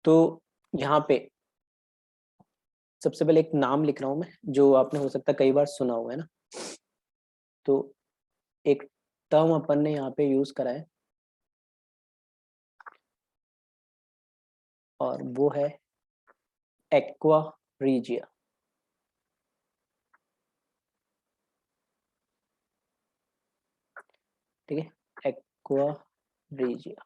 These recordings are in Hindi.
तो यहाँ पे सबसे पहले एक नाम लिख रहा हूं मैं, जो आपने हो सकता है कई बार सुना हुआ है ना। तो एक टर्म अपन ने यहाँ पे यूज करा है और वो है एक्वा रीजिया। ठीक है, एक्वा रीजिया।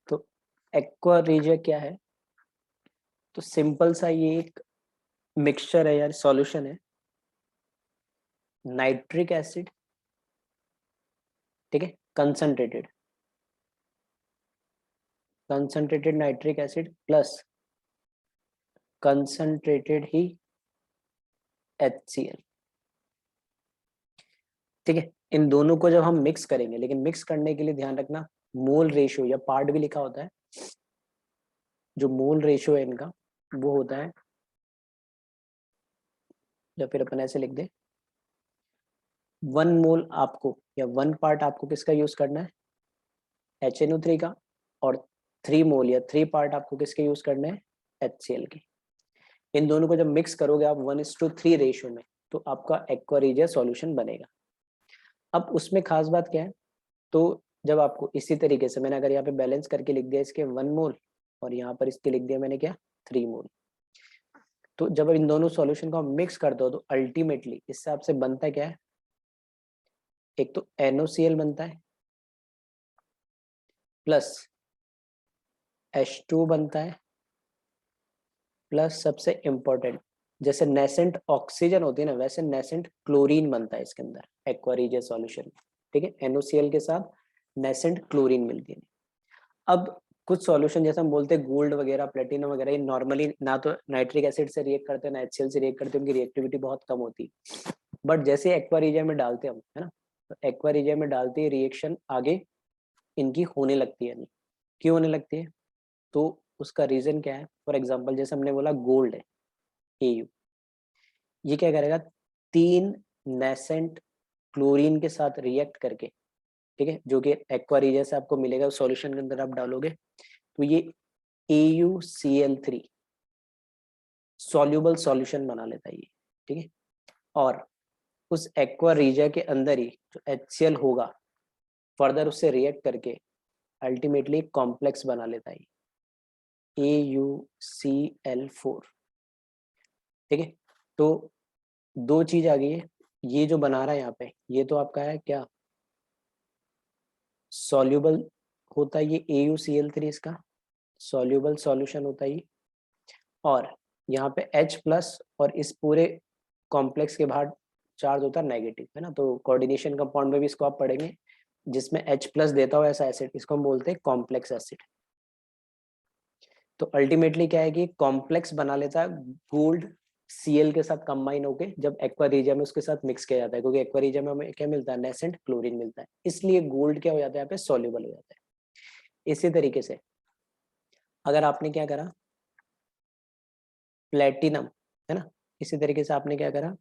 तो एक्वा रीजिया क्या है? तो सिंपल सा ये एक मिक्सचर है यार, सॉल्यूशन है नाइट्रिक एसिड, ठीक है, concentrated concentrated nitric acid plus concentrated ही HCl। ठीक है, इन दोनों को जब हम मिक्स करेंगे, लेकिन मिक्स करने के लिए ध्यान रखना मोल रेशियो या पार्ट भी लिखा होता है। जो मोल रेशियो है इनका वो होता है, या फिर अपन ऐसे लिख दे 1 मोल आपको या 1 पार्ट आपको किसका यूज करना है, HNO3 का, और 3 मोल या 3 पार्ट आपको किसके यूज करना है, HCl के। इन दोनों को जब मिक्स करोगे आप 1:3 रेशियो में, तो आपका एक्वा रीजिया सॉल्यूशन बनेगा। अब उसमें खास बात क्या है, तो जब आपको इसी तरीके से मैंने अगर यहाँ पे बैलेंस करके लिख दिया इसके 1 मोल और यहाँ पर इसके लिख दिया मैंने क्या 3 मोल, तो जब इन दोनों सॉल्यूशन को हम मिक्स करते हो तो अल्टीमेटली इससे आपसे बनता क्या है, एक तो NOCl बनता है प्लस H2 बनता है प्लस सबसे इंपॉर्टेंट, जैसे नेसेंट ऑक्सीजन होती है ना, वैसे नेसेंट क्लोरीन बनता है इसके अंदर एक्वा रीजिया सॉल्यूशन में। ठीक है, NOCl के साथ नेसेंट क्लोरीन मिलती है। अब कुछ सॉल्यूशन जैसे हम बोलते हैं गोल्ड वगैरह प्लेटिनम वगैरह, ये नॉर्मली ना तो नाइट्रिक एसिड से रिएक्ट करते हैं ना HCl से रिएक्ट करते हैं, उनकी रिएक्टिविटी बहुत कम होती है। बट जैसे एक्वा रीजिया में डालते हैं हम, है ना, तो एक्वा रीजिया में डालते ही रिएक्शन आगे इनकी होने लगती है। नहीं, क्यों होने लगती है? तो उसका रीजन क्या है? फॉर एग्जाम्पल जैसे हमने बोला गोल्ड है AU, ये क्या करेगा, 3 नेसेंट क्लोरीन के साथ रिएक्ट करके, ठीक है, जो कि एक्वा रीजिया से आपको मिलेगा सॉल्यूशन के अंदर आप डालोगे, तो ये AuCl3 सॉल्युबल सॉल्यूशन बना लेता है ये। ठीक है, और उस एक्वा रीजिया के अंदर ही जो HCl होगा फर्दर उससे रिएक्ट करके अल्टीमेटली कॉम्प्लेक्स बना लेता है AuCl4। ठीक है, तो दो चीज आ गई है, ये जो बना रहा है यहाँ पे ये तो आपका है क्या, सॉल्युबल होता है ये AuCl3, इसका सॉल्युबल सॉल्यूशन होता है ये, और यहाँ पे H प्लस और इस पूरे कॉम्प्लेक्स के बाहर चार्ज होता है नेगेटिव, है ना। तो कोऑर्डिनेशन कंपाउंड में भी इसको आप पढ़ेंगे, जिसमें H प्लस देता हो ऐसा एसिड, इसको हम बोलते हैं कॉम्प्लेक्स एसिड। तो अल्टीमेटली क्या है कि कॉम्प्लेक्स बना लेता है गोल्ड Cl के साथ कंबाइन होके, जब एक्वा रीजिया में उसके साथ मिक्स किया जाता है, क्योंकि एक्वा रीजिया में हमें क्या मिलता है, नेसेंट क्लोरीन मिलता है, इसलिए गोल्ड क्या हो जाता है यहाँ पे, सॉल्युबल हो जाता है। इसी तरीके से अगर आपने क्या करा, प्लेटिनम, है ना, इसी तरीके से आपने क्या करा,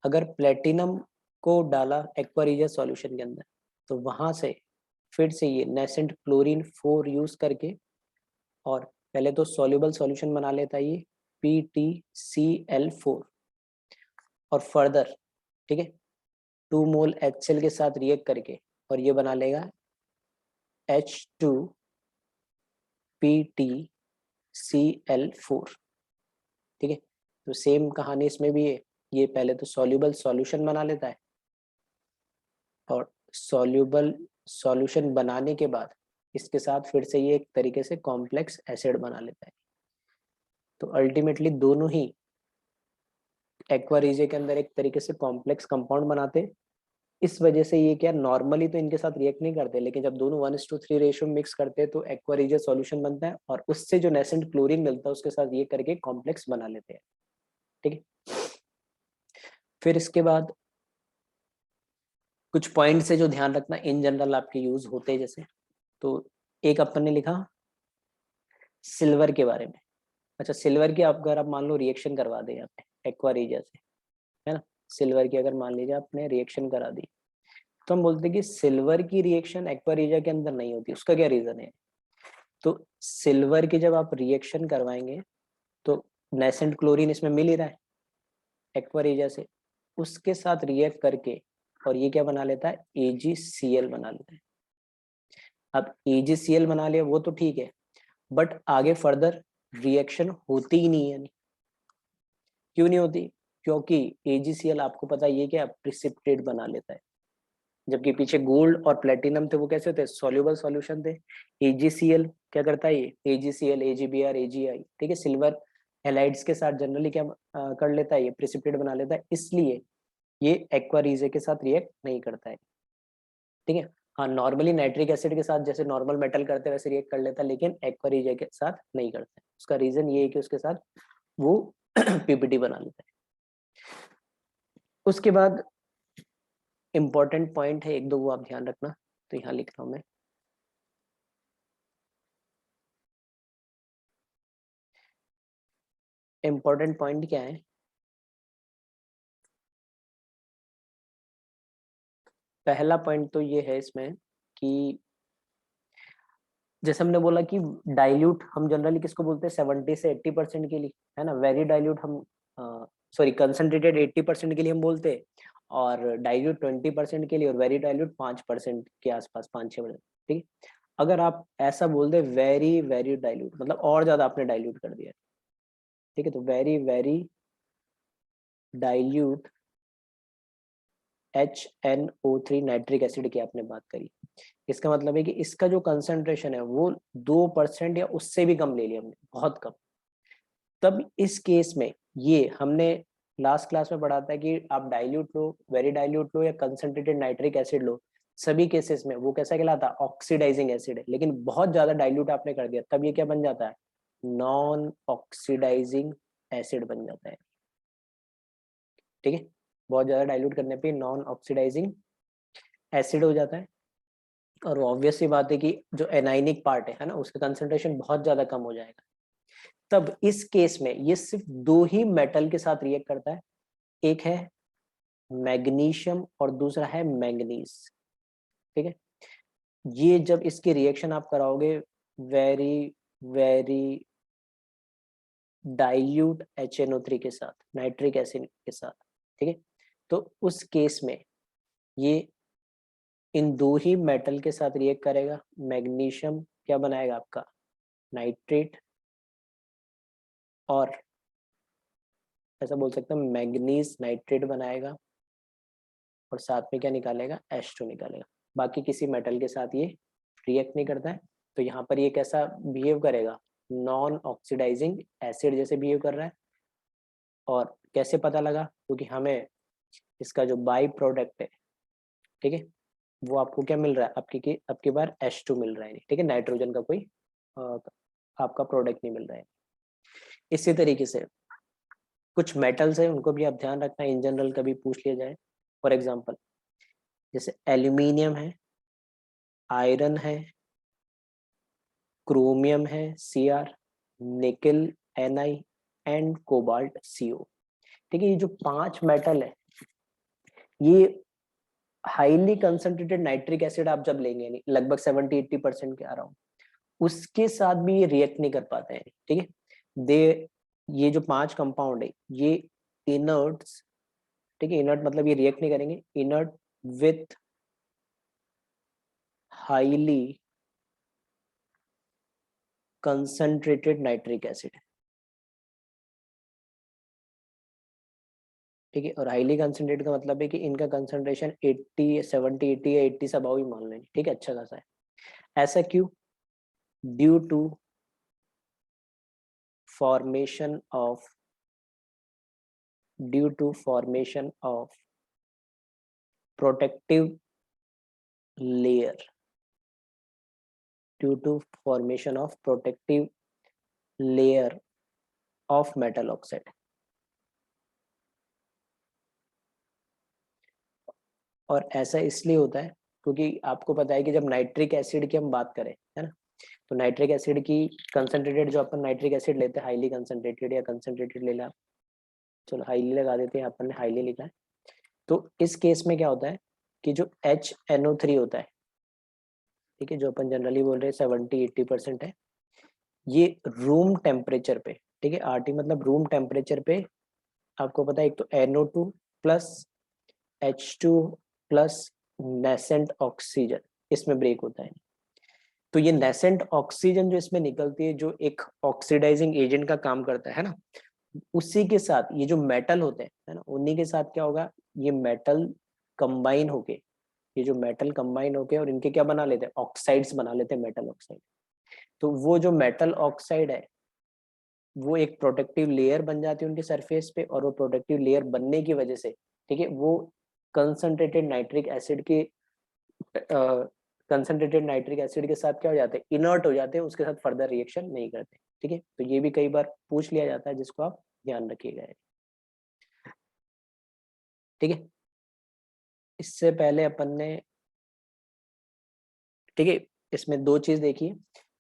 अगर प्लेटिनम को डाला एक्वा रीजिया सॉल्यूशन के अंदर, तो वहां से फिर से ये नेसेंट क्लोरीन 4 यूज करके, और पहले तो सॉल्युबल सॉल्यूशन बना लेता है ये PtCl4, और फर्दर, ठीक है, 2 मोल HCl के साथ रिएक्ट करके और ये बना लेगा H2PtCl4। ठीक है, तो सेम कहानी इसमें भी है, ये पहले तो सॉल्युबल सॉल्यूशन बना लेता है और सॉल्युबल सॉल्यूशन बनाने के बाद इसके साथ फिर से ये एक तरीके से कॉम्प्लेक्स एसिड बना लेता है। तो अल्टीमेटली दोनों ही एक्वा रीजिया के अंदर एक तरीके से कॉम्प्लेक्स कंपाउंड बनाते हैं। इस वजह से ये क्या, नॉर्मली तो इनके साथ रिएक्ट नहीं करते, लेकिन जब दोनों 1:3 रेशियो मिक्स करते हैं तो एक्वा रीजिया सॉल्यूशन बनता है, और उससे जो नेसेंट क्लोरीन मिलता है उसके साथ ये करके कॉम्प्लेक्स बना लेते हैं। ठीक है, फिर इसके बाद कुछ पॉइंट्स है जो ध्यान रखना इन जनरल आपके यूज होते हैं, जैसे तो एक अपन ने लिखा सिल्वर के बारे में। अच्छा, सिल्वर की आप अगर आप मान लो रिएक्शन करवा दे यहाँ पे एक्वा रीजिया से, है ना, सिल्वर की अगर मान लीजिए आपने रिएक्शन करा दी, तो हम बोलते हैं कि सिल्वर की रिएक्शन एक्वा रीजिया के अंदर नहीं होती। उसका क्या रीजन है? तो सिल्वर की जब आप रिएक्शन करवाएंगे तो नेसेंट क्लोरीन इसमें मिल ही रहा है एक्वा रेजिया से, उसके साथ रिएक्ट करके और ये क्या बना लेता है, AgCl बना लेता है। अब AgCl बना लिया वो तो ठीक है, बट आगे फर्दर रिएक्शन होती ही नहीं है। क्यों नहीं होती? क्योंकि AgCl आपको पता है ये क्या प्रिसिपिटेट बना लेता है, जबकि पीछे गोल्ड और प्लेटिनम थे वो कैसे होते हैं, सॉल्युबल सॉल्यूशन थे। AgCl क्या करता है, ये AgCl, AgBr, AgI, ठीक है, सिल्वर हैलाइड्स के साथ जनरली क्या कर लेता है, ये प्रिसिपिटेट बना लेता है, इसलिए ये एक्वा रेजिया के साथ रिएक्ट नहीं करता है, ठीक है। हाँ, नॉर्मली नाइट्रिक एसिड के साथ जैसे नॉर्मल मेटल करते हैं वैसे रिएक्ट कर लेता है, लेकिन एक्वा रेजिया के साथ नहीं करता है। उसका रीजन ये है कि उसके साथ वो PPT बना लेता है। उसके बाद इंपॉर्टेंट पॉइंट है एक दो, वो आप ध्यान रखना, तो यहाँ लिख रहा हूं मैं। इंपॉर्टेंट पॉइंट क्या है, पहला पॉइंट तो ये है इसमें कि जैसे हमने बोला कि डाइल्यूट हम जनरली किसको बोलते हैं, 70 से 80% के लिए, है ना। वेरी डाइल्यूट हम सॉरी कंसंट्रेटेड 80% के लिए हम बोलते हैं, और डाइल्यूट 20% के लिए, और वेरी डाइल्यूट 5% के आसपास, 5-6%, ठीक है। अगर आप ऐसा बोल दे वेरी वेरी डाइल्यूट, मतलब और ज्यादा आपने डाइल्यूट कर दिया, ठीक है, तो very very dilute HNO3 nitric acid की आपने बात करी, इसका मतलब है कि इसका जो कंसंट्रेशन है वो 2% या उससे भी कम ले लिया हमने, बहुत कम। तब इस केस में ये हमने लास्ट क्लास में पढ़ा था कि आप डाइल्यूट लो, वेरी डाइल्यूट लो या कंसंट्रेटेड नाइट्रिक एसिड लो, सभी केसेस में वो कैसा कहलाता है, ऑक्सीडाइजिंग एसिड है। लेकिन बहुत ज्यादा डाइल्यूट आपने कर दिया तब ये क्या बन जाता है, नॉन ऑक्सीडाइजिंग एसिड बन जाता है, ठीक है। बहुत ज्यादा डाइल्यूट करने पे नॉन ऑक्सीडाइजिंग एसिड हो जाता है। और ऑब्वियस सी बात है कि जो एनाइनिक पार्ट है ना, उसका कंसंट्रेशन बहुत ज्यादा कम हो जाएगा। तब इस केस में ये सिर्फ दो ही मेटल के साथ रिएक्ट करता है, एक है मैग्नीशियम और दूसरा है मैंगनीज, ठीक है। ये जब इसके रिएक्शन आप कराओगे वेरी वेरी डाइल्यूट HNO3 के साथ, नाइट्रिक एसिड के साथ, ठीक है, तो उस केस में ये इन दो ही मेटल के साथ रिएक्ट करेगा। मैग्नीशियम क्या बनाएगा आपका, नाइट्रेट, और ऐसा बोल सकते हैं मैग्नीज नाइट्रेट बनाएगा, और साथ में क्या निकालेगा, H2 निकालेगा। बाकी किसी मेटल के साथ ये रिएक्ट नहीं करता है। तो यहाँ पर ये कैसा बिहेव करेगा, नॉन ऑक्सीडाइजिंग एसिड जैसे बिहेव कर रहा है। और कैसे पता लगा, क्योंकि हमें इसका जो बाई प्रोडक्ट है, ठीक है, वो आपको क्या मिल रहा है, आपकी बार H2 मिल रहा है, ठीक है, नाइट्रोजन का कोई आपका प्रोडक्ट नहीं मिल रहा है। इसी तरीके से कुछ मेटल्स है उनको भी आप ध्यान रखना, इन जनरल कभी पूछ लिया जाए। फॉर एग्जांपल जैसे एल्यूमिनियम है, आयरन है, क्रोमियम है Cr, निकल Ni एंड कोबाल्ट CO, ठीक है। ये जो 5 मेटल है, ये हाईली कंसंट्रेटेड नाइट्रिक एसिड आप जब लेंगे, यानी लगभग 70-80% के अराउंड, उसके साथ भी ये रिएक्ट नहीं कर पाते हैं, ठीक है। दे ये जो 5 कंपाउंड है ये इनर्ट्स, ठीक है, इनर्ट मतलब ये रिएक्ट नहीं करेंगे, inert with highly concentrated nitric acid, ठीक है। और हाईली कंसंट्रेटेड का मतलब है कि इनका कंसंट्रेशन 80, 70, 80 या 80 से अबव ही मान लेंगे, ठीक है, अच्छा खासा है। ऐसा क्यों, due to formation of protective layer, due to formation of protective layer of metal oxide. और ऐसा इसलिए होता है क्योंकि आपको पता है कि जब नाइट्रिक एसिड की हम बात करें, है ना, तो नाइट्रिक एसिड की कंसंट्रेटेड जो अपन नाइट्रिक एसिड लेते हैं, हाईली कंसंट्रेटेड या कंसंट्रेटेड ले लें, चलो हाईली लगा देते हैं, अपन ने हाईली लिखा है। तो इस केस में क्या होता है कि जो HNO3 होता है, ठीक है, जो अपन जनरली बोल रहे हैं 70-80% है, ये रूम टेम्परेचर पे, ठीक है, RT मतलब रूम टेम्परेचर पे आपको पता है एक तो NO2 plus H2 plus nascent oxygen इसमें ब्रेक होता है। तो ये नेसेंट ऑक्सीजन जो इसमें निकलती है, जो एक ऑक्सीडाइजिंग एजेंट का काम करता है ना, उसी के साथ ये जो मेटल होते हैं है ना, उन्हीं के साथ क्या होगा, ये मेटल कंबाइन होके, ये जो मेटल कंबाइन होके और इनके क्या बना लेते हैं, ऑक्साइड्स बना लेते हैं, मेटल ऑक्साइड। तो वो जो मेटल ऑक्साइड है वो एक प्रोटेक्टिव लेयर बन जाती है उनके सरफेस पे, और वो प्रोटेक्टिव लेयर बनने की वजह से, ठीक है, वो कंसंट्रेटेड नाइट्रिक एसिड के कंसंट्रेटेड नाइट्रिक एसिड के साथ क्या हो जाते हैं, इनर्ट हो जाते हैं, उसके साथ फर्दर रिएक्शन नहीं करते। ठीक है, तो ये भी कई बार पूछ लिया जाता है, जिसको आप ध्यान रखिएगा। ठीक है, इससे पहले अपन ने, ठीक है, इसमें दो चीज देखी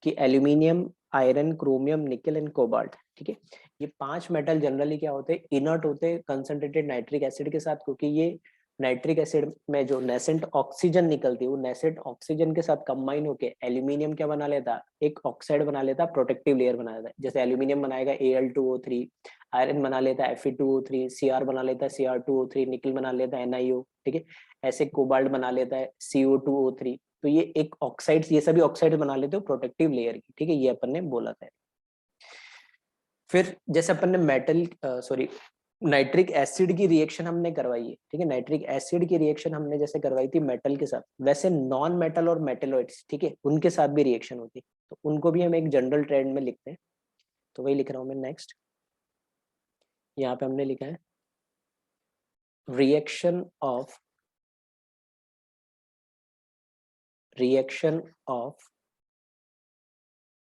कि एल्यूमिनियम, आयरन, क्रोमियम, निकल एंड कोबाल्ट। ठीक है, ये 5 मेटल जनरली क्या होते हैं, इनर्ट होते हैं कंसंट्रेटेड नाइट्रिक एसिड के साथ, क्योंकि ये नाइट्रिक एसिड में जो नेसेंट ऑक्सीजन निकलती है, वो नेसेंट ऑक्सीजन के साथ कंबाइन होके एल्यूमिनियम क्या बना लेता, एक ऑक्साइड बना लेता, प्रोटेक्टिव लेयर बना लेता है। जैसे एल्यूमिनियम बनाएगा Al2O3, आयरन बना लेता है Fe2O3, Cr बना लेता है Cr2O3, निकल बना लेता है NiO। ठीक है, ऐसे कोबाल्ट बना लेता है CO2O3। तो ये एक ऑक्साइड्स, ये सभी ऑक्साइड बना लेते हो प्रोटेक्टिव लेयर की। ठीक है, ये अपन ने बोला था। फिर जैसे अपन ने मेटल सॉरी नाइट्रिक एसिड की रिएक्शन हमने करवाई है, ठीक है, नाइट्रिक एसिड की रिएक्शन हमने जैसे करवाई थी मेटल के साथ, वैसे नॉन मेटल और मेटेलॉइड्स, ठीक है, उनके साथ भी रिएक्शन होती है, तो उनको भी हम एक जनरल ट्रेंड में लिखते हैं। तो वही लिख रहा हूं मैं नेक्स्ट। यहाँ पे हमने लिखा है reaction of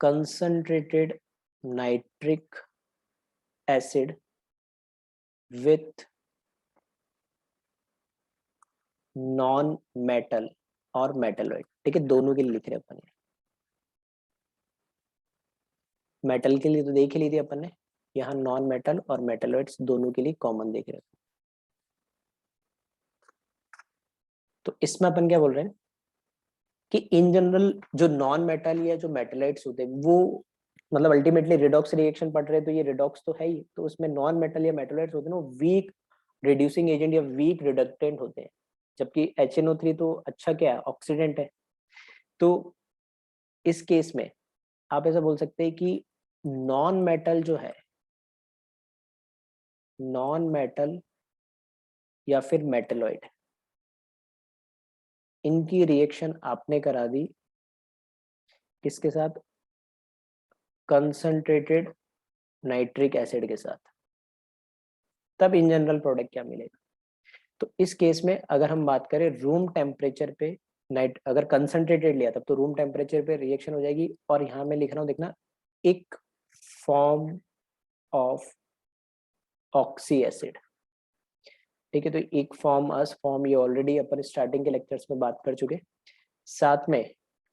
concentrated nitric acid with non metal और मेटलॉइड। ठीक है, दोनों के लिए लिख रहे हैं अपन। मेटल के लिए तो देख ही ली थी अपन ने, यहाँ नॉन मेटल और मेटलॉइड्स दोनों के लिए कॉमन देख रहे हैं। तो इसमें अपन क्या बोल रहे हैं कि इन जनरल जो नॉन मेटल या जो मेटलाइट्स होते हैं, वो मतलब अल्टीमेटली रिडॉक्स रिएक्शन पढ़ रहे हैं, तो ये रिडॉक्स तो है ही, तो उसमें नॉन मेटल या मेटलाइट्स होते हैं ना, वीक रिड्यूसिंग एजेंट या वीक रिडक्टेंट होते हैं, जबकि HNO3 तो अच्छा क्या है, ऑक्सीडेंट है। तो इस केस में आप ऐसा बोल सकते हैं कि नॉन मेटल जो है, नॉन मेटल या फिर मेटलॉइड, इनकी रिएक्शन आपने करा दी किसके साथ, कंसंट्रेटेड नाइट्रिक एसिड के साथ, तब इन जनरल प्रोडक्ट क्या मिलेगा। तो इस केस में अगर हम बात करें रूम टेम्परेचर पे, नाइट अगर कंसंट्रेटेड लिया तब तो रूम टेम्परेचर पे रिएक्शन हो जाएगी, और यहाँ मैं लिख रहा हूँ देखना, एक फॉर्म ऑफ ऑक्सी एसिड। ठीक है, तो एक फॉर्म अस फॉर्म ये ऑलरेडी अपन स्टार्टिंग के लेक्चर्स में बात कर चुके, साथ में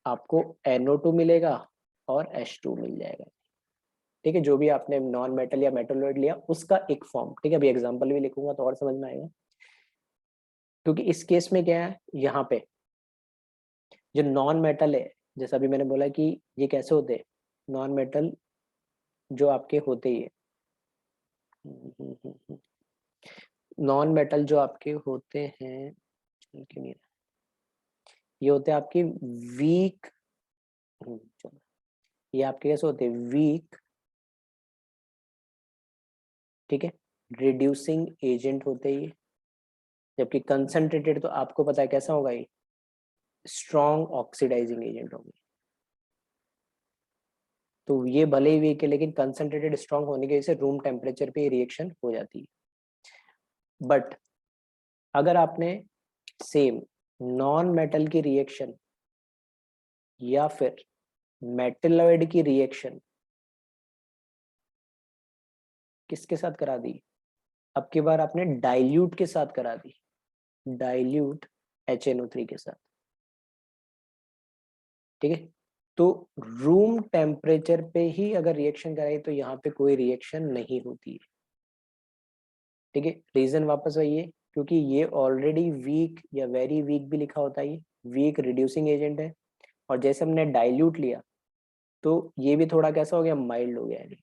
आपको NO2 मिलेगा और H2 मिल जाएगा। ठीक है, जो भी आपने नॉन मेटल या मेटलॉइड लिया उसका एक फॉर्म। ठीक है, अभी एग्जांपल भी लिखूंगा तो और समझ में आएगा, क्योंकि इस केस में क्या है, यहाँ पे जो नॉन मेटल है, जैसा अभी मैंने बोला कि ये कैसे होते हैं, नॉन मेटल जो आपके होते ही है, नॉन मेटल जो आपके होते हैं, क्यों नहीं, ये होते हैं आपके वीक, चलो, ये आपके कैसे होते हैं, वीक, ठीक है, रिड्यूसिंग एजेंट होते ही, जबकि कंसंट्रेटेड तो आपको पता है कैसा होगा, ये स्ट्रॉन्ग ऑक्सीडाइजिंग एजेंट होंगे। तो ये भले ही वीक है, लेकिन कंसंट्रेटेड स्ट्रॉन्ग होने की वजह से रूम टेम्परेचर पे रिएक्शन हो जाती है। बट अगर आपने सेम नॉन मेटल की रिएक्शन या फिर मेटलॉइड की रिएक्शन किसके साथ करा दी, अब की बार आपने डाइल्यूट के साथ करा दी, डाइल्यूट HNO3 के साथ। ठीक है, तो रूम टेम्परेचर पे ही अगर रिएक्शन कराई तो यहाँ पे कोई रिएक्शन नहीं होती है। ठीक है, रीजन वापस वही है, क्योंकि ये ऑलरेडी वीक या वेरी वीक भी लिखा होता है, ये वीक रिड्यूसिंग एजेंट है, और जैसे हमने डाइल्यूट लिया तो ये भी थोड़ा कैसा हो गया, माइल्ड हो गया। यानी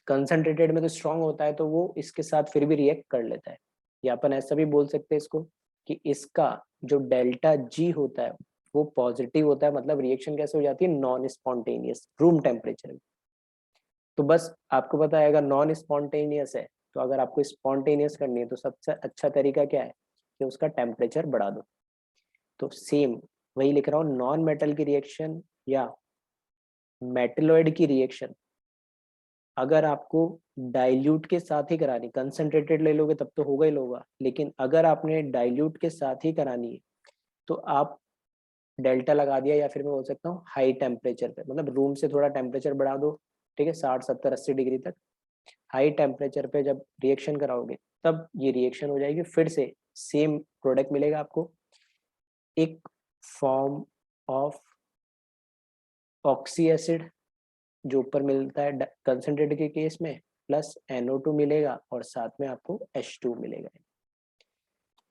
कंसंट्रेटेड में तो स्ट्रांग होता है तो वो इसके साथ फिर भी रिएक्ट कर लेता है। या अपन ऐसा भी बोल सकते हैं इसको कि इसका जो डेल्टा जी होता है वो पॉजिटिव होता है, मतलब रिएक्शन कैसे हो जाती है, नॉन स्पॉन्टेनियस रूम टेम्परेचर में। तो बस आपको पता है अगर नॉन स्पॉन्टेनियस है तो अगर आपको स्पॉन्टेनियस करनी है तो सबसे अच्छा तरीका क्या है कि उसका टेम्परेचर बढ़ा दो। तो सेम वही लिख रहा हूँ, नॉन मेटल की रिएक्शन या मेटलॉइड की रिएक्शन अगर आपको डाइल्यूट के साथ ही करानी, कंसंट्रेटेड ले लोगे तब तो होगा ही होगा, लेकिन अगर आपने डाइल्यूट के साथ ही करानी है तो आप डेल्टा लगा दिया, या फिर मैं बोल सकता हूँ हाई टेम्परेचर पे, मतलब रूम से थोड़ा टेम्परेचर बढ़ा दो, ठीक है, 60 70 80 डिग्री तक। हाई टेम्परेचर पे जब रिएक्शन कराओगे तब ये रिएक्शन हो जाएगी, फिर से सेम प्रोडक्ट मिलेगा आपको, एक फॉर्म ऑफ ऑक्सी एसिड जो ऊपर मिलता है कंसंट्रेटेड के केस में, प्लस NO2 मिलेगा और साथ में आपको H2 मिलेगा।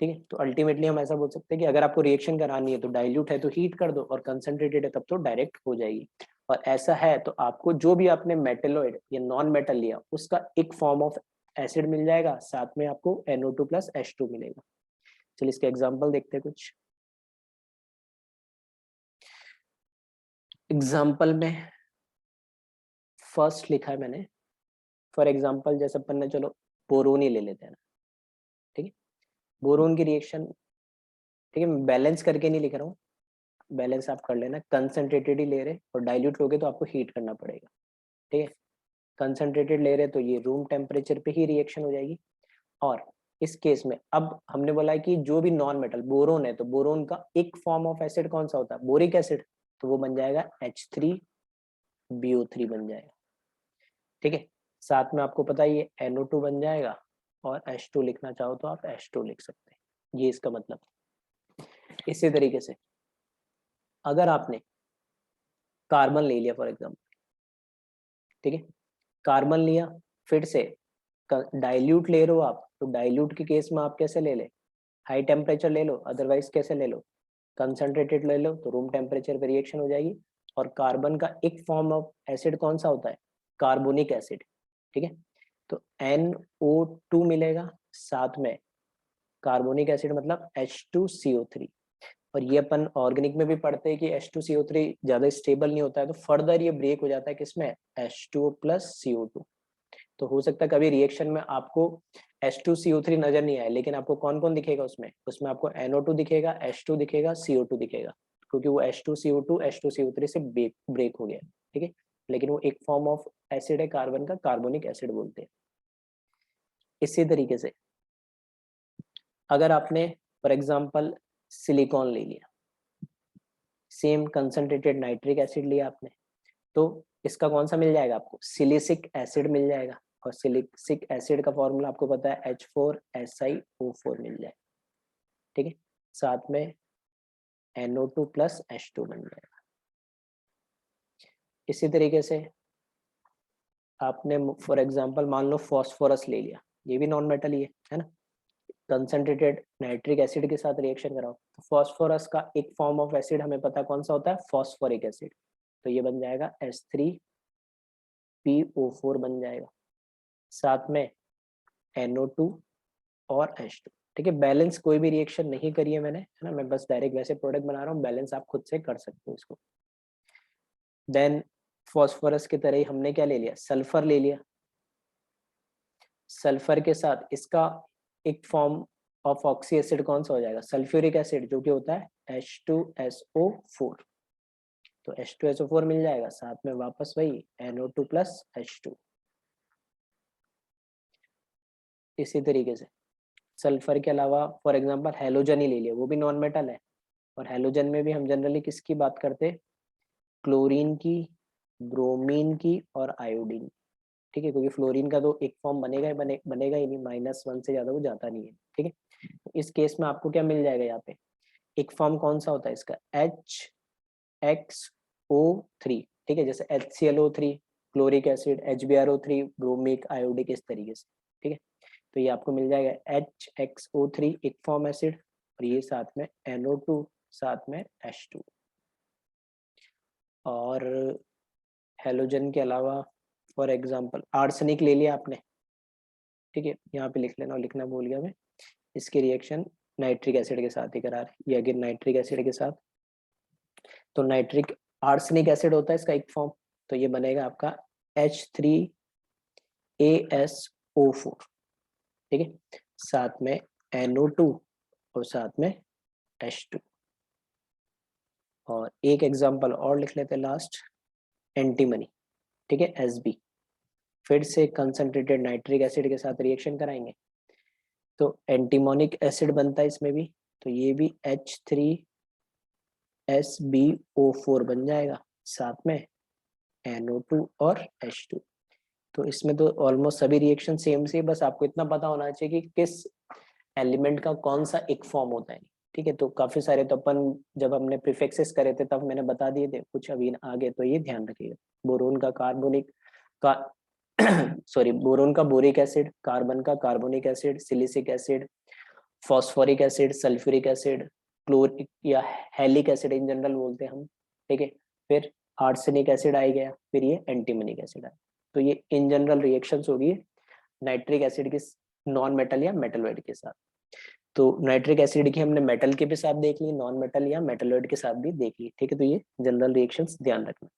ठीक है, तो अल्टीमेटली हम ऐसा बोल सकते हैं कि अगर आपको रिएक्शन करानी है तो डाइल्यूट है तो हीट कर दो, और कंसंट्रेटेड है तब तो डायरेक्ट हो जाएगी। और ऐसा है तो आपको जो भी आपने मेटेलॉइड या नॉन मेटल लिया उसका एक फॉर्म ऑफ एसिड मिल जाएगा, साथ में आपको NO2 प्लस H2 मिलेगा। चलिए इसके एग्जाम्पल देखते हैं कुछ। एग्जाम्पल में फर्स्ट लिखा है मैंने, फॉर एग्जाम्पल जैसे अपन ने, चलो बोरोन ही ले लेते हैं ना, ठीक है, बोरोन की रिएक्शन, ठीक है, मैं बैलेंस करके नहीं लिख रहा हूँ, बैलेंस आप कर लेना, कंसंट्रेटेड ही ले रहे और डाइल्यूट लोगे तो आपको हीट करना पड़ेगा। ठीक है, कंसंट्रेटेड ले रहे तो ये रूम टेम्परेचर पे ही रिएक्शन हो जाएगी। और इस केस में अब हमने बोला है कि जो भी नॉन मेटल बोरोन है तो बोरोन का एक फॉर्म ऑफ एसिड कौन सा होता है, बोरिक एसिड, तो वो बन जाएगा H3BO3 बन जाएगा। ठीक है, साथ में आपको पता है ये NO2 बन जाएगा, और H2 लिखना चाहो तो आप H2 लिख सकते हैं, ये इसका मतलब। इसी तरीके से अगर आपने कार्बन ले लिया फॉर एग्जाम्पल, ठीक है, कार्बन लिया, फिर से डाइल्यूट ले रहे हो आप तो डाइल्यूट के केस में आप कैसे ले ले, हाई टेम्परेचर ले लो, अदरवाइज कैसे ले लो, कंसंट्रेटेड ले लो तो रूम टेम्परेचर पे रिएक्शन हो जाएगी। और कार्बन का एक फॉर्म ऑफ एसिड कौन सा होता है, कार्बोनिक एसिड। ठीक है, तो NO2 मिलेगा, साथ में कार्बोनिक एसिड मतलब H2CO3। और ये अपन ऑर्गेनिक में भी पढ़ते हैं कि H2CO3 ज्यादा स्टेबल नहीं होता है, तो फर्दर ये ब्रेक हो जाता है किसमें, H2O प्लस CO2। तो हो सकता है कभी रिएक्शन में आपको H2CO3 नजर नहीं आए, लेकिन आपको कौन कौन दिखेगा उसमें, उसमें आपको NO2 दिखेगा, H2 दिखेगा, CO2 दिखेगा, क्योंकि वो H2CO2 H2CO3 से ब्रेक हो गया। ठीक है, लेकिन वो एक फॉर्म ऑफ एसिड है कार्बन का, कार्बोनिक एसिड बोलते हैं। इसी तरीके से अगर आपने फॉर एग्जाम्पल सिलिकॉन ले लिया, सेम कंसंट्रेटेड नाइट्रिक एसिड लिया आपने, तो इसका कौन सा मिल जाएगा आपको, सिलिसिक एसिड मिल जाएगा। और सिलिसिक एसिड का फॉर्मूला आपको पता है H4SiO4 मिल जाएगा। ठीक है, साथ में NO2 प्लस H2 बन जाएगा। इसी तरीके से आपने फॉर एग्जांपल मान लो फॉस्फोरस ले लिया, ये भी नॉन मेटल ही है ना, कंसंट्रेटेड नाइट्रिक एसिड के साथ रिएक्शन कराओ तो फॉस्फोरस का एक फॉर्म ऑफ एसिड हमें पता कौन सा होता है, फॉस्फोरिक एसिड, तो ये बन जाएगा H3PO4 बन जाएगा, साथ में NO2 और H2। ठीक है, बैलेंस कोई भी रिएक्शन नहीं करी है मैंने, है ना, मैं बस डायरेक्ट वैसे प्रोडक्ट बना रहा हूँ, बैलेंस आप खुद से कर सकते हो इसको। देन फॉस्फोरस की तरह ही हमने क्या ले लिया, सल्फर ले लिया, सल्फर के साथ इसका एक फॉर्म ऑफ ऑक्सी एसिड कौन सा हो जाएगा, सल्फ्यूरिक एसिड, जो कि होता है H2SO4। तो H2SO4 मिल जाएगा, साथ में वापस वही NO2 प्लस H2। इसी तरीके से सल्फर के अलावा फॉर एग्जांपल हेलोजन ही ले लिया, वो भी नॉन मेटल है, और हेलोजन में भी हम जनरली किसकी बात करते हैं, क्लोरीन की, ब्रोमीन की और आयोडीन। ठीक है, क्योंकि फ्लोरीन का तो एक फॉर्म बनेगा ही बनेगा ही नहीं, -1 से ज्यादा वो जाता नहीं है। ठीक है, तो इस केस में आपको क्या मिल जाएगा, यहाँ पे एक फॉर्म कौन सा होता है इसका, HXO3। ठीक है, जैसे HClO3 chloric acid, HBrO3 bromic iodic, इस तरीके से। ठीक है, तो ये आपको मिल जाएगा HXO3 एक फॉर्म एसिड, और ये साथ में NO2 साथ में H2। और हेलोजन के अलावा फॉर एग्जांपल आर्सेनिक ले लिया आपने, ठीक है, यहाँ पे लिख लेना, और लिखना भूल गया मैं, इसकी रिएक्शन नाइट्रिक एसिड के साथ ही करा रहे, ये अगेन नाइट्रिक एसिड के साथ, तो नाइट्रिक आर्सेनिक एसिड होता है इसका एक फॉर्म, तो ये बनेगा आपका H3ASO4, ठीक है, साथ में NO2 और साथ में H2। और एक एग्जांपल और लिख लेते हैं लास्ट, एंटीमनी, ठीक है, Sb, फिर से कंसंट्रेटेड नाइट्रिक एसिड के साथ रिएक्शन कराएंगे, तो एंटीमोनिक एसिड बनता है इसमें भी, तो ये भी H3SbO4 बन जाएगा, साथ में NO2 और H2। तो इसमें तो ऑलमोस्ट सभी रिएक्शन सेम से, बस आपको इतना पता होना चाहिए कि किस एलिमेंट का कौन सा एक फॉर्म होता है, ठीक है। तो काफी सारे तो अपन जब हमने प्रीफिक्सेस करे थे तब मैंने बता दिए थे, कुछ अभी आगे तो ये ध्यान रखिएगा। बोरोन का कार्बोनिक का सॉरी, बोरोन का बोरिक एसिड, कार्बन का carbonic acid, silicic acid, phosphoric acid, sulphuric acid, chloric या हेलिक एसिड इन जनरल बोलते हैं हम, ठीक है। फिर आर्सेनिक एसिड आ गया, फिर ये एंटीमोनिक एसिड आया। तो ये इन जनरल रिएक्शंस होगी नाइट्रिक एसिड के नॉन मेटल या मेटलॉइड के साथ। तो नाइट्रिक एसिड की हमने मेटल के भी साथ देख ली, नॉन मेटल या मेटलॉइड के साथ भी देख ली, ठीक है। तो ये जनरल रिएक्शंस ध्यान रखना।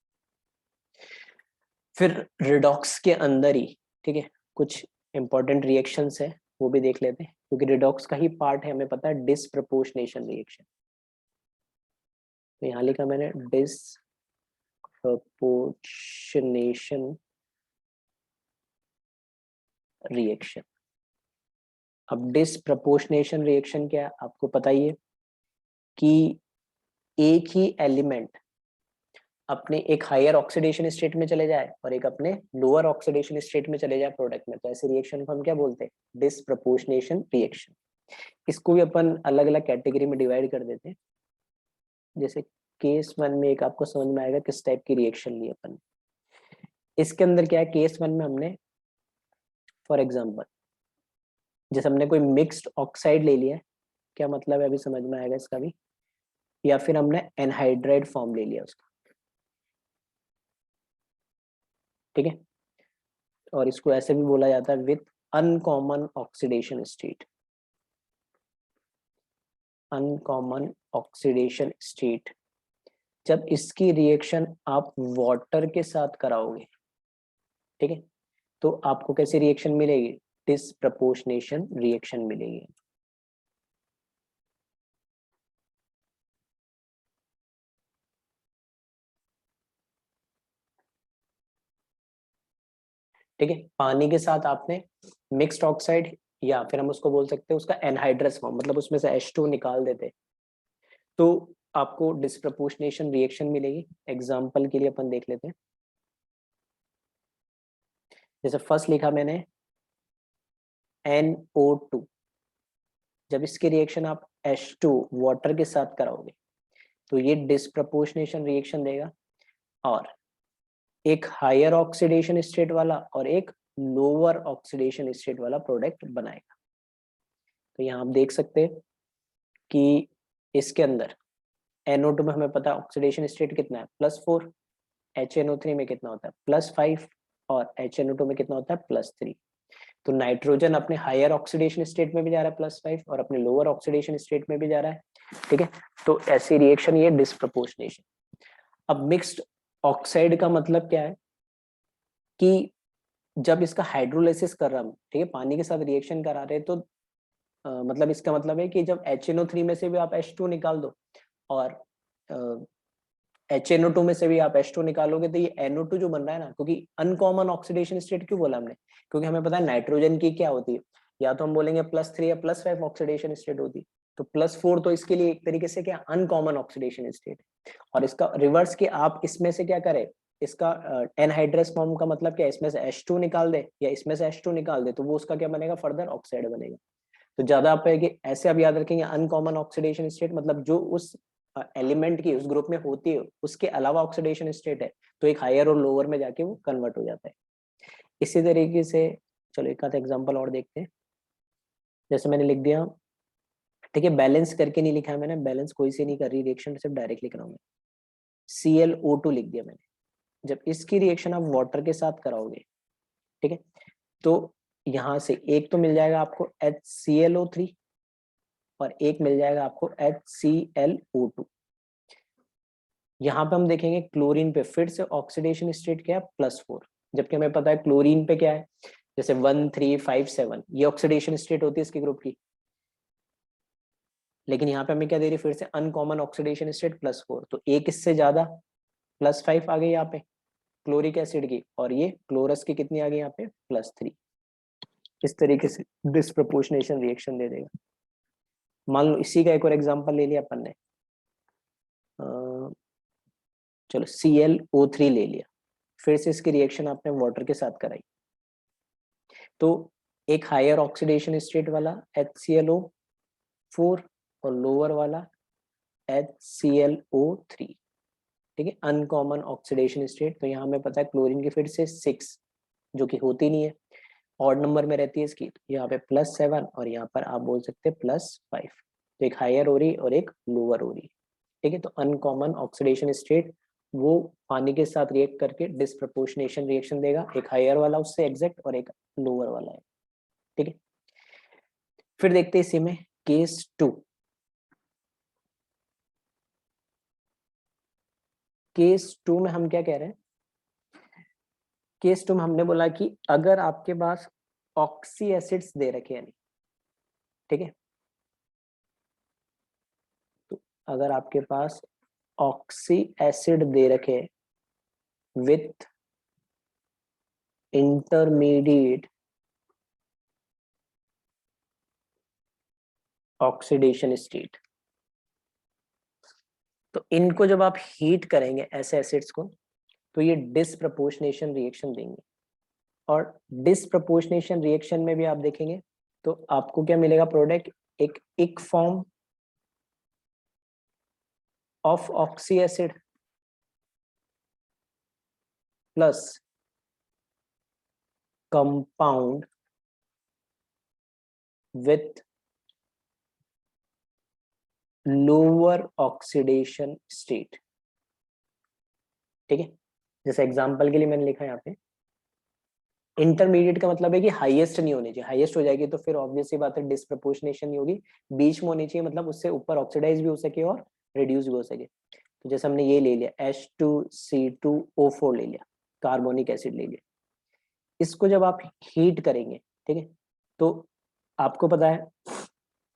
फिर रिडॉक्स के अंदर ही, ठीक है, कुछ इंपॉर्टेंट रिएक्शंस है वो भी देख लेते हैं, क्योंकि रिडॉक्स का ही पार्ट है, हमें पता है डिसप्रपोर्शनेशन रिएक्शन। तो यहाँ लिखा मैंने डिसप्रपोर्शनेशन रिएक्शन। अब डिसप्रपोर्शनेशन रिएक्शन क्या है, आपको पता ही है कि एक ही एलिमेंट अपने एक हायर ऑक्सीडेशन स्टेट में चले जाए और एक अपने लोअर ऑक्सीडेशन स्टेट में चले जाए प्रोडक्ट में, तो ऐसे रिएक्शन को हम क्या बोलते हैं, डिसप्रपोर्शनेशन रिएक्शन। इसको भी अपन अलग अलग कैटेगरी में डिवाइड कर देते हैं। जैसे केस 1 में एक आपको समझ में आएगा किस टाइप की रिएक्शन ली अपन। इसके अंदर क्या है, केस 1 में हमने फॉर एग्जांपल जैसे हमने कोई मिक्स्ड ऑक्साइड ले लिया है, क्या मतलब है अभी समझ में आएगा इसका भी, या फिर हमने एनहाइड्राइड फॉर्म ले लिया उसका, ठीक है। और इसको ऐसे भी बोला जाता है with uncommon oxidation state, uncommon oxidation state. जब इसकी रिएक्शन आप वाटर के साथ कराओगे, ठीक है, तो आपको कैसी रिएक्शन मिलेगी, डिसप्रपोर्शनेशन रिएक्शन मिलेगी। ठीक है, पानी के साथ आपने मिक्स्ड ऑक्साइड, या फिर हम उसको बोल सकते हैं उसका एनहाइड्रस फॉर्म, मतलब उसमें से H2 निकाल देते, तो आपको डिसप्रपोर्शनेशन रिएक्शन मिलेगी। एग्जांपल के लिए अपन देख लेते हैं, जैसे फर्स्ट लिखा मैंने NO2, जब इसकी रिएक्शन आप H2 वाटर के साथ कराओगे तो ये डिसप्रपोर्शनेशन रिएक्शन देगा, और एक हायर ऑक्सीडेशन स्टेट वाला और एक लोअर ऑक्सीडेशन स्टेट वाला प्रोडक्ट बनाएगा। तो यहाँ आप देख सकते हैं कि इसके अंदर NO2 में हमें पता है ऑक्सीडेशन स्टेट कितना है, +4, HNO3 में कितना होता है, +5, और HNO2 में कितना होता है, +3। तो नाइट्रोजन अपने हायर ऑक्सीडेशन स्टेट में भी जा रहा है +5, और अपने लोअर ऑक्सीडेशन स्टेट में भी जा रहा है, ठीक है। तो ऐसी रिएक्शन ये डिसप्रपोर्शनेशन। अब मिक्स्ड ऑक्साइड का मतलब क्या है कि जब इसका हाइड्रोलाइसिस कर रहा हम, ठीक है, पानी के साथ रिएक्शन करा रहे हैं, तो मतलब इसका मतलब है कि जब HNO3 में से भी आप H2 निकाल दो और HNO2 में से भी आप H2 निकालोगे, तो ये NO2 जो बन रहा है ना, क्योंकि अनकॉमन ऑक्सीडेशन स्टेट क्यों बोला हमने, क्योंकि हमें पता है नाइट्रोजन की क्या होती है, या तो हम बोलेंगे +3 या +5 ऑक्सीडेशन स्टेट होती, तो +4 तो इसके लिए एक तरीके से क्या अनकॉमन ऑक्सीडेशन स्टेट। और इसका रिवर्स कि आप इसमें से क्या करें, इसका एनहाइड्रस फॉर्म का मतलब क्या है, इसमें से H2 निकाल दे या इसमें से H2 निकाल दे, तो वो उसका क्या बनेगा, फर्दर ऑक्साइड बनेगा। तो ज्यादा आप ऐसे आप याद रखेंगे, अनकॉमन ऑक्सीडेशन स्टेट मतलब जो उस एलिमेंट की उस ग्रुप में होती है उसके अलावा ऑक्सीडेशन स्टेट है, तो एक हायर और लोअर में जाके वो कन्वर्ट हो जाता है। इसी तरीके से चलो एक आधा एग्जांपल और देखते हैं। जैसे मैंने लिख दिया, ठीक है, बैलेंस करके नहीं लिखा है मैंने, बैलेंस कोई से नहीं कर रही रिएक्शन, सिर्फ डायरेक्ट लिख रहा हूँ मैं। HClO2 लिख दिया मैंने। जब इसकी रिएक्शन आप वाटर के साथ कराओगे, ठीक है, तो यहां से एक तो मिल जाएगा आपको HClO3 और एक मिल जाएगा आपको HClO2। यहाँ पे हम देखेंगे क्लोरीन पे फिर से ऑक्सीडेशन स्टेट क्या है, +4, जबकि हमें पता है क्लोरीन पे क्या है, जैसे 1 3 5 7 ये ऑक्सीडेशन स्टेट होती है इसके ग्रुप की, लेकिन यहाँ पे हमें क्या दे रही है, फिर से अनकॉमन ऑक्सीडेशन स्टेट +4, तो एक इससे ज्यादा +5 आ गई यहाँ पे क्लोरिक एसिड की, और ये क्लोरस की कितनी आ गई यहाँ पे +3। इस तरीके से डिस्प्रपोर्शनेशन रिएक्शन दे देगा। मान लो इसी का एक और एग्जांपल ले लिया अपन ने, चलो ClO3 ले लिया, फिर से इसकी रिएक्शन आपने वाटर के साथ कराई, तो एक हायर ऑक्सीडेशन स्टेट वाला HClO4 और लोअर वाला HClO3, ठीक है, अनकॉमन ऑक्सीडेशन स्टेट। तो यहाँ हमें पता है क्लोरीन की फिर से 6 जो कि होती नहीं है, ऑड नंबर में रहती है इसकी, तो यहाँ पे +7 और यहाँ पर आप बोल सकते हैं +5, तो एक हायर हो रही और एक लोअर हो रही, ठीक है। तो अनकॉमन ऑक्सीडेशन स्टेट वो पानी के साथ रिएक्ट करके डिस्प्रपोर्शनेशन रिएक्शन देगा, एक हायर वाला उससे एग्जैक्ट और एक लोअर वाला है, ठीक है। फिर देखते हैं इसी में केस 2। केस 2 में हम क्या कह रहे हैं, केस 2 में हमने बोला कि अगर आपके पास ऑक्सी एसिड्स दे रखे हैं, ठीक है, तो अगर आपके पास ऑक्सी एसिड दे रखे विथ इंटरमीडिएट ऑक्सीडेशन स्टेट, तो इनको जब आप हीट करेंगे ऐसे एसिड्स को, तो ये डिस्प्रपोर्शनेशन रिएक्शन देंगे, और डिस्प्रपोर्शनेशन रिएक्शन में भी आप देखेंगे तो आपको क्या मिलेगा प्रोडक्ट, एक form of oxy acid plus compound with lower oxidation state, ठीक है। जैसे एग्जांपल के लिए मैंने लिखा है यहाँ पे, इंटरमीडिएट का मतलब है कि हाईएस्ट नहीं होनी चाहिए, हाईएस्ट हो जाएगी तो फिर ऑब्वियस सी बात है डिस्प्रपोर्शनेशन नहीं होगी, बीच में होनी चाहिए, मतलब उससे ऊपर ऑक्सीडाइज भी हो सके और रिड्यूस भी हो सके। तो जैसे हमने ये ले लिया H2C2O4 ले लिया, कार्बोनिक एसिड ले लिया, इसको जब आप हीट करेंगे, ठीक है, तो आपको पता है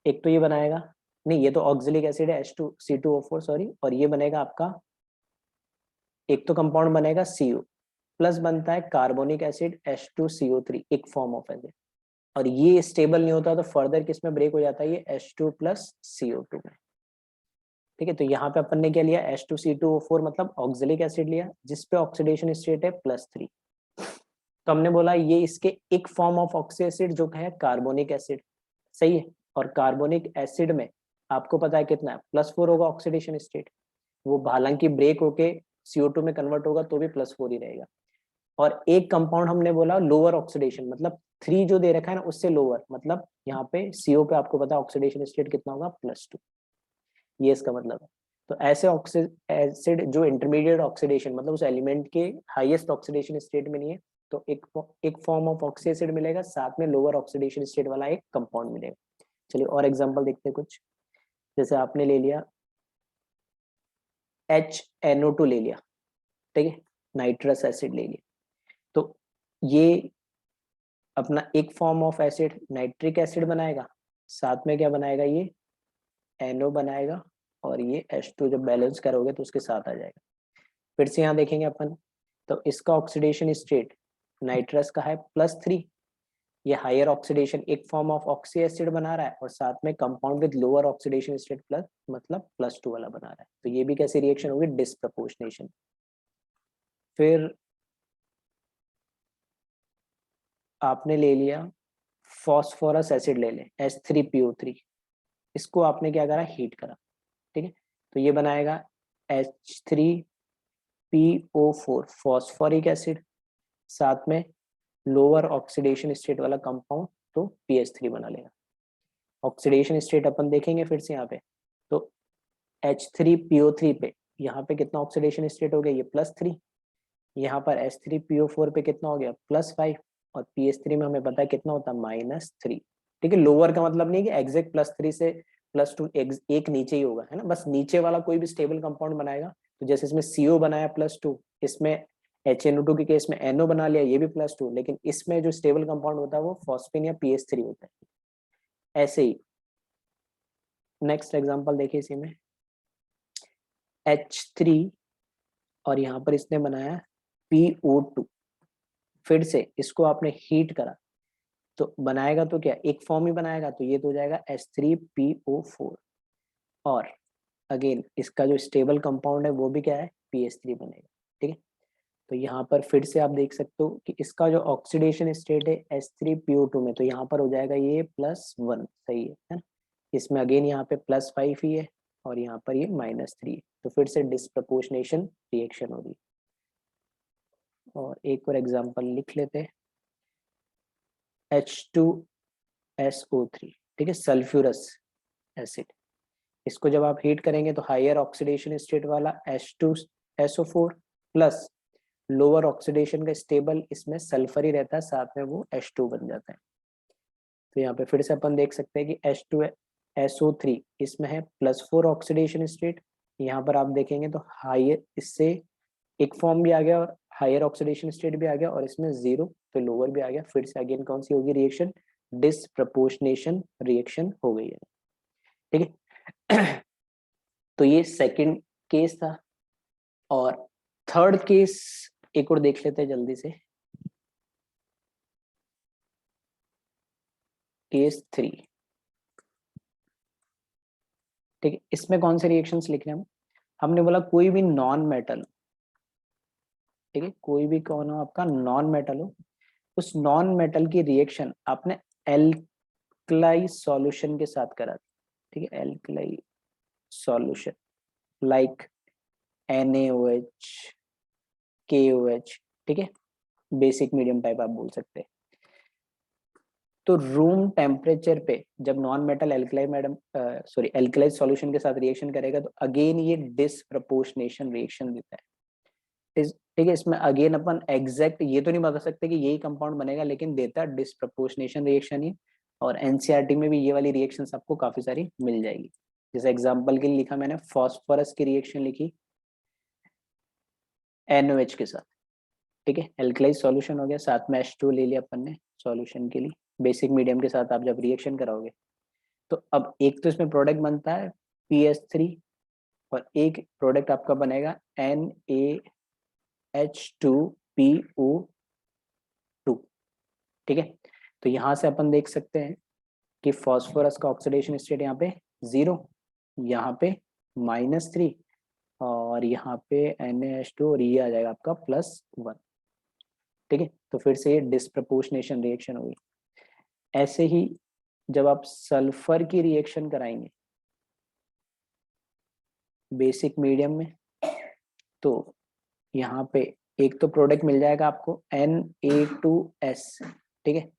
एक तो ये बनाएगा, नहीं ये तो ऑक्सिलिक एसिड है H2C2O4 सॉरी, और ये बनेगा आपका, एक तो कंपाउंड बनेगा CO प्लस बनता है कार्बोनिक एसिड H2CO3, एक फॉर्म ऑफ एसिड, और ये स्टेबल नहीं होता तो फर्दर किसमें ब्रेक हो जाता है, ये H2 + CO2 में, ठीक है। तो यहाँ पे अपन ने क्या लिया, H2C2O4 मतलब ऑक्सिलिक एसिड लिया जिसपे ऑक्सीडेशन स्टेट है +3, तो हमने बोला ये इसके एक फॉर्म ऑफ ऑक्सी एसिड जो है कार्बोनिक एसिड, सही है, और कार्बोनिक एसिड में आपको पता है कितना है, +4 होगा ऑक्सीडेशन स्टेट, वो हालांकि ब्रेक होके CO2 में कन्वर्ट होगा तो भी +4 ही रहेगा, और एक कंपाउंड हमने बोला लोअर ऑक्सीडेशन, मतलब 3 जो दे रखा है ना उससे लोअर, मतलब यहाँ पे CO पे आपको पता है ऑक्सीडेशन स्टेट कितना होगा, +2, ये इसका मतलब है। तो ऐसे एसिड जो इंटरमीडिएट ऑक्सीडेशन मतलब उस एलिमेंट के हाईएस्ट ऑक्सीडेशन स्टेट में नहीं है, तो एक फॉर्म ऑफ ऑक्सी एसिड मिलेगा, साथ में लोअर ऑक्सीडेशन स्टेट वाला एक कंपाउंड मिलेगा। चलिए और एग्जांपल देखते हैं कुछ, जैसे आपने ले लिया HNO2 ले लिया, ठीक है, नाइट्रस एसिड ले लिया, तो ये अपना एक form of acid nitric acid बनाएगा, साथ में क्या बनाएगा, ये NO बनाएगा, और ये H2 जब बैलेंस करोगे तो उसके साथ आ जाएगा। फिर से यहाँ देखेंगे अपन, तो इसका ऑक्सीडेशन स्टेट नाइट्रस का है +3, ये हायर ऑक्सीडेशन एक फॉर्म ऑफ ऑक्सी एसिड बना रहा है, और साथ में compound with lower oxidation state plus मतलब +2 वाला बना रहा है, तो ये भी कैसी रिएक्शन होगी, डिस्प्रपोर्शनेशन। फिर आपने ले लिया फॉस्फोरस एसिड ले लें H3PO3, इसको आपने क्या करा, हीट करा, ठीक है, तो ये बनाएगा H3PO4 फॉस्फोरिक एसिड, साथ में लोअर ऑक्सीडेशन स्टेट वाला कंपाउंड, तो PH3 बना लेगा। ऑक्सीडेशन स्टेट अपन देखेंगे फिर से यहाँ पे, तो H3PO3 पे यहाँ पे कितना ऑक्सीडेशन स्टेट हो गया, ये +3, यहाँ पर H3PO4 पे कितना हो गया +5, और PH3 में हमें पता है कितना होता है -3। ठीक है, लोअर का मतलब नहीं कि एग्जैक्ट +3 से +2 एक नीचे ही होगा, है ना, बस नीचे वाला कोई भी स्टेबल कंपाउंड बनाएगा। तो जैसे इसमें CO बनाया +2, इसमें HNO2 के केस में NO बना लिया, ये भी +2, लेकिन इसमें जो स्टेबल कंपाउंड होता है वो फॉस्फेन या PH3 होता है। ऐसे ही नेक्स्ट एग्जांपल देखिए, इसी में H3 और यहाँ पर इसने बनाया PO2, फिर से इसको आपने हीट करा तो बनाएगा तो क्या एक फॉर्म ही बनाएगा, तो ये तो हो जाएगा H3PO4, और अगेन इसका जो स्टेबल कंपाउंड है वो भी क्या है PH3 बनेगा। ठीक है, तो यहाँ पर फिर से आप देख सकते हो कि इसका जो ऑक्सीडेशन स्टेट है H3PO2 में, तो यहाँ पर हो जाएगा ये +1, सही है ना। इसमें अगेन यहाँ पे +5 ही है और यहाँ पर ये -3 है, तो फिर से डिस्प्रपोर्शनेशन रिएक्शन हो रही है। और एक और एग्जांपल लिख लेते हैं, H2SO3, ठीक है, सल्फ्यूरस एसिड, इसको जब आप हीट करेंगे तो हायर ऑक्सीडेशन स्टेट वाला H2SO4 प्लस लोअर ऑक्सीडेशन का स्टेबल इसमें सल्फर ही रहता है, साथ में वो H2 बन जाता है। तो यहाँ पे फिर से अपन देख सकते हैं कि H2SO3 इसमें है +4 ऑक्सीडेशन स्टेट, यहाँ पर आप देखेंगे तो हायर इससे एक फॉर्म भी आ गया और हायर ऑक्सीडेशन स्टेट भी आ गया, और इसमें 0 तो लोअर भी आ गया। फिर से अगेन कौन सी होगी रिएक्शन, डिसप्रपोर्शनेशन रिएक्शन हो गई है। ठीक है तो ये सेकंड केस था, और थर्ड केस एक और देख लेते हैं जल्दी से, केस 3। ठीक है, इसमें कौन से रिएक्शंस लिख रहे हैं हमने बोला कोई भी नॉन मेटल, ठीक है, कोई भी कौन हो आपका नॉन मेटल हो, उस नॉन मेटल की रिएक्शन आपने एल्कलाई सॉल्यूशन के साथ करा, ठीक है, alkali solution like NaOH, KOH, ठीक है, बेसिक मीडियम टाइप आप बोल सकते हैं। तो रूम टेम्परेचर पे जब नॉन मेटल एल्कलाई सॉल्यूशन के साथ रिएक्शन करेगा तो अगेन ये डिसप्रपोर्शनेशन रिएक्शन देता है। ठीक है, इसमें अगेन अपन एग्जैक्ट ये तो नहीं बता सकते कि यही कंपाउंड बनेगा, लेकिन देता है डिसप्रपोर्शनेशन रिएक्शन ही। और एनसीईआरटी में भी ये वाली रिएक्शंस आपको काफी सारी मिल जाएगी। जैसे एग्जांपल के लिए लिखा मैंने फॉस्फोरस की रिएक्शन लिखी NOH के साथ, ठीक है, एल्कलाइज सॉल्यूशन हो गया, साथ में H2 ले लिया अपन ने सॉल्यूशन के लिए। बेसिक मीडियम के साथ आप जब रिएक्शन कराओगे तो अब एक तो इसमें प्रोडक्ट बनता है PH3 और एक प्रोडक्ट आपका बनेगा NaH2PO2, ठीक है। तो यहाँ से अपन देख सकते हैं कि फॉस्फोरस का ऑक्सीडेशन स्टेट यहाँ पे 0, यहाँ पे -3, और यहाँ पे NaH2 और ये आ जाएगा आपका +1, ठीक है। तो फिर से ये डिसप्रपोर्शनेशन रिएक्शन होगी। ऐसे ही जब आप सल्फर की रिएक्शन कराएंगे बेसिक मीडियम में, तो यहाँ पे एक तो प्रोडक्ट मिल जाएगा आपको Na2S, ठीक है,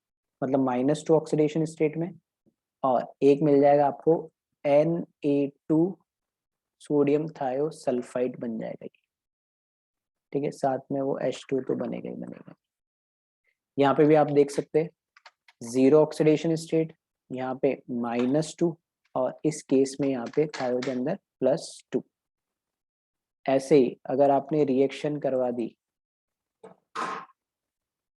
मतलब -2 ऑक्सीडेशन स्टेट में, और एक मिल जाएगा आपको Na2 सोडियम थायोसल्फाइड बन जाएगा ये, ठीक है, साथ में वो H2 तो बनेगा ही बनेगा। यहाँ पे भी आप देख सकते हैं 0 ऑक्सीडेशन स्टेट, यहाँ पे -2, और इस केस में यहाँ पे थायो के अंदर +2। ऐसे ही अगर आपने रिएक्शन करवा दी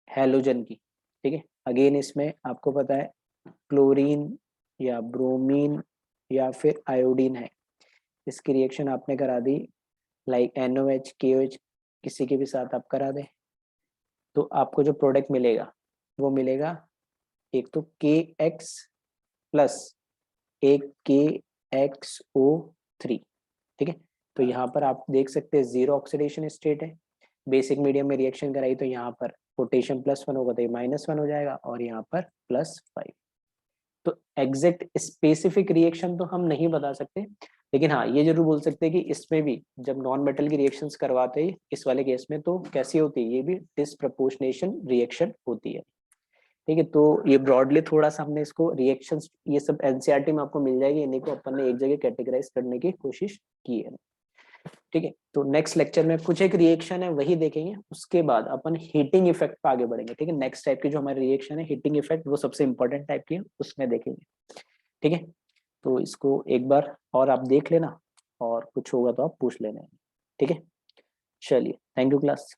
हैलोजन की, ठीक है, अगेन इसमें आपको पता है क्लोरीन या ब्रोमीन या फिर आयोडीन है, इसकी रिएक्शन आपने करा दी लाइक NOH KOH किसी के भी साथ आप करा दें, तो आपको जो प्रोडक्ट मिलेगा वो मिलेगा एक तो KX प्लस एक KXO3, ठीक है। तो यहाँ पर आप देख सकते हैं 0 ऑक्सीडेशन स्टेट है, बेसिक मीडियम में रिएक्शन कराई तो यहाँ पर पोटेशियम +1 होगा तो ये -1 हो जाएगा, और यहाँ पर +5। तो एग्जैक्ट स्पेसिफिक रिएक्शन तो हम नहीं बता सकते, लेकिन हाँ ये जरूर बोल सकते हैं कि इसमें भी जब नॉन मेटल की रिएक्शंस करवाते हैं इस वाले केस में तो कैसी होती है, ये भी डिसप्रपोर्शनेशन रिएक्शन होती है, ठीक है। तो ये ब्रॉडली थोड़ा सा हमने इसको रिएक्शंस ये सब एनसीईआरटी में आपको मिल जाएगी, इन्हीं को अपन ने एक जगह कैटेगराइज करने की कोशिश की है। ठीक है, तो नेक्स्ट लेक्चर में कुछ एक रिएक्शन है वही देखेंगे, उसके बाद अपन हीटिंग इफेक्ट पे आगे बढ़ेंगे। ठीक है, नेक्स्ट टाइप की जो हमारी रिएक्शन है हीटिंग इफेक्ट, वो सबसे इंपॉर्टेंट टाइप की है, उसमें देखेंगे। ठीक है, तो इसको एक बार और आप देख लेना, और कुछ होगा तो आप पूछ लेना। ठीक है, चलिए, थैंक यू क्लास।